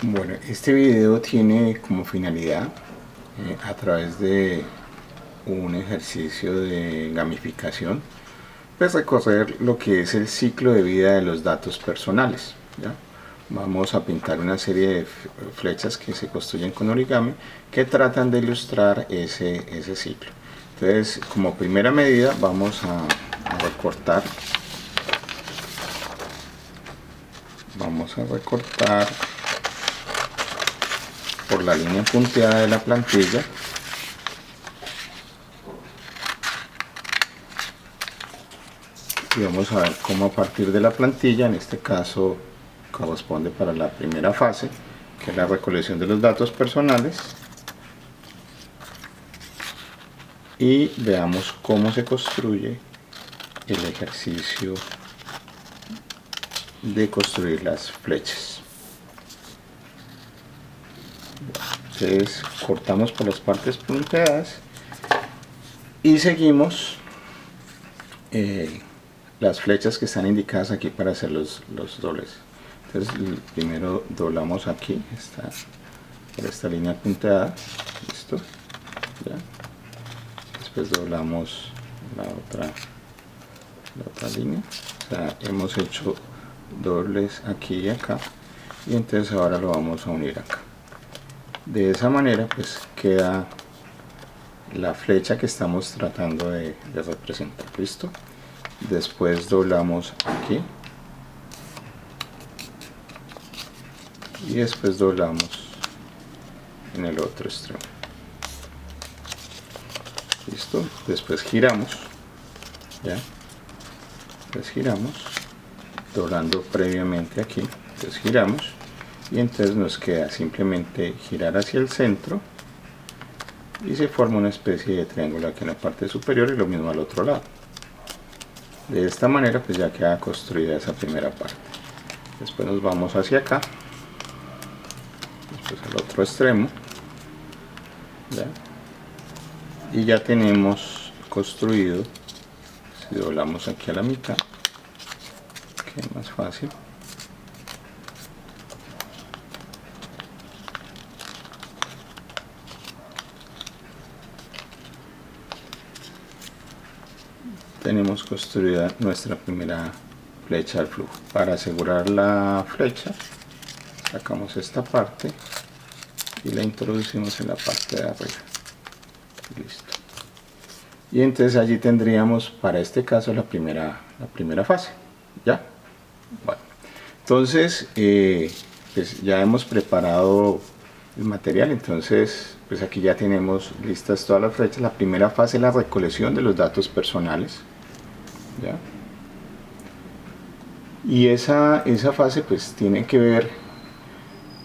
Bueno, este video tiene como finalidad, a través de un ejercicio de gamificación, pues recorrer lo que es el ciclo de vida de los datos personales, ¿ya? Vamos a pintar una serie de flechas que se construyen con origami que tratan de ilustrar ese ciclo. Entonces, como primera medida vamos a recortar por la línea punteada de la plantilla y vamos a ver cómo a partir de la plantilla, en este caso corresponde para la primera fase, que es la recolección de los datos personales, y veamos cómo se construye el ejercicio de construir las flechas. Entonces cortamos por las partes punteadas y seguimos las flechas que están indicadas aquí para hacer los dobles. Entonces primero doblamos aquí, por esta línea punteada, listo, ya. Después doblamos la otra línea, o sea, hemos hecho dobles aquí y acá, y entonces ahora lo vamos a unir acá. De esa manera pues queda la flecha que estamos tratando de representar, listo. Después doblamos aquí y después doblamos en el otro extremo, listo. Después giramos, ya, entonces giramos doblando previamente aquí, entonces giramos y entonces nos queda simplemente girar hacia el centro y se forma una especie de triángulo aquí en la parte superior y lo mismo al otro lado. De esta manera pues ya queda construida esa primera parte. Después nos vamos hacia acá, después al otro extremo, ¿ya? Y ya tenemos construido, si doblamos aquí a la mitad, que es más fácil, tenemos construida nuestra primera flecha del flujo. Para asegurar la flecha sacamos esta parte y la introducimos en la parte de arriba, listo. Y entonces allí tendríamos para este caso la primera fase, ¿ya? Bueno, entonces pues ya hemos preparado el material, entonces pues aquí ya tenemos listas todas las flechas. La primera fase es la recolección de los datos personales, ¿ya? Y esa fase pues tiene que ver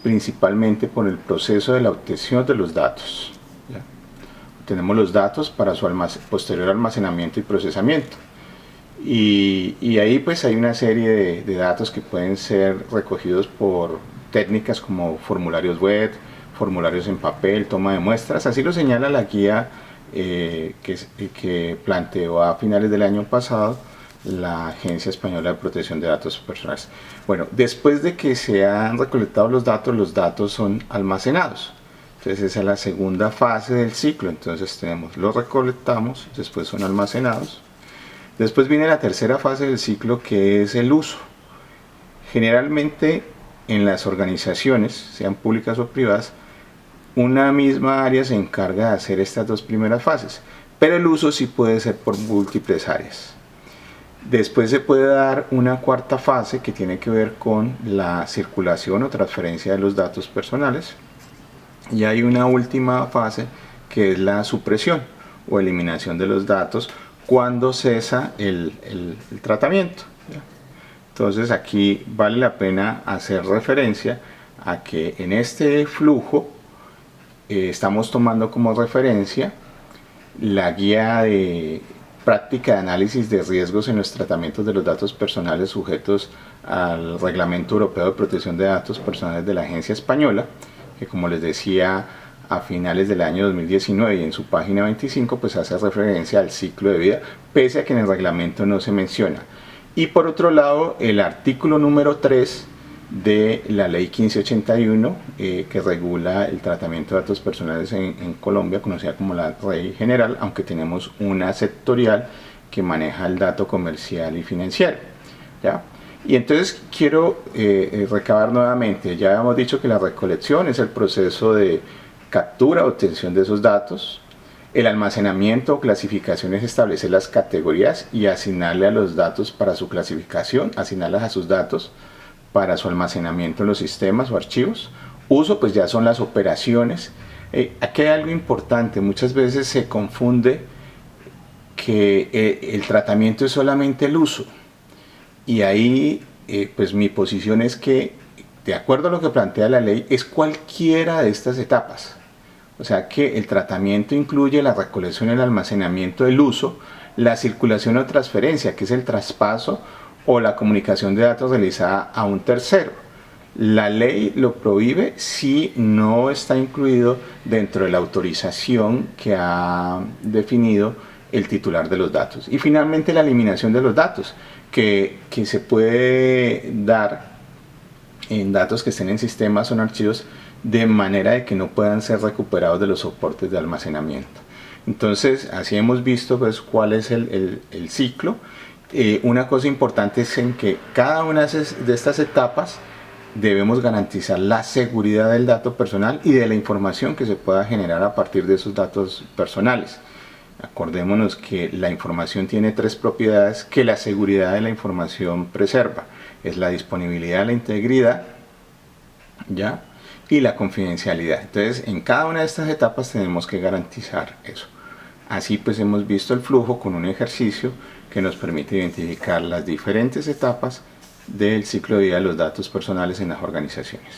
principalmente con el proceso de la obtención de los datos, ¿ya? Tenemos los datos para su posterior almacenamiento y procesamiento, y ahí pues hay una serie de datos que pueden ser recogidos por técnicas como formularios web, formularios en papel, toma de muestras. Así lo señala la guía que planteó a finales del año pasado la Agencia Española de Protección de Datos Personales. Bueno, después de que se han recolectado los datos son almacenados. Entonces esa es la segunda fase del ciclo. Entonces los recolectamos, después son almacenados. Después viene la tercera fase del ciclo, que es el uso. Generalmente en las organizaciones, sean públicas o privadas, una misma área se encarga de hacer estas dos primeras fases, pero el uso sí puede ser por múltiples áreas. Después se puede dar una cuarta fase que tiene que ver con la circulación o transferencia de los datos personales, y hay una última fase que es la supresión o eliminación de los datos cuando cesa el tratamiento, ¿ya? Entonces aquí vale la pena hacer referencia a que en este flujo estamos tomando como referencia la guía de práctica de análisis de riesgos en los tratamientos de los datos personales sujetos al Reglamento Europeo de Protección de Datos Personales de la Agencia Española, que como les decía a finales del año 2019 y en su página 25 pues hace referencia al ciclo de vida, pese a que en el reglamento no se menciona. Y por otro lado, el artículo número 3 de la ley 1581 que regula el tratamiento de datos personales en Colombia, conocida como la ley general, aunque tenemos una sectorial que maneja el dato comercial y financiero, ¿ya? Y entonces quiero recabar nuevamente. Ya hemos dicho que la recolección es el proceso de captura o obtención de esos datos. El almacenamiento o clasificación es establecer las categorías y asignarle a los datos para su clasificación, asignarlas a sus datos para su almacenamiento en los sistemas o archivos. Uso, pues ya son las operaciones. Aquí hay algo importante, muchas veces se confunde que el tratamiento es solamente el uso, y ahí pues mi posición es que, de acuerdo a lo que plantea la ley, es cualquiera de estas etapas. O sea que el tratamiento incluye la recolección, el almacenamiento, el uso, la circulación o transferencia, que es el traspaso o la comunicación de datos realizada a un tercero. La ley lo prohíbe si no está incluido dentro de la autorización que ha definido el titular de los datos. Y finalmente la eliminación de los datos, que se puede dar en datos que estén en sistemas o en archivos de manera de que no puedan ser recuperados de los soportes de almacenamiento. Entonces, así hemos visto pues cuál es el ciclo. Una cosa importante es en que cada una de estas etapas debemos garantizar la seguridad del dato personal y de la información que se pueda generar a partir de esos datos personales. Acordémonos que la información tiene tres propiedades que la seguridad de la información preserva. Es la disponibilidad, la integridad, ¿ya? Y la confidencialidad. Entonces, en cada una de estas etapas tenemos que garantizar eso. Así pues hemos visto el flujo con un ejercicio que nos permite identificar las diferentes etapas del ciclo de vida de los datos personales en las organizaciones.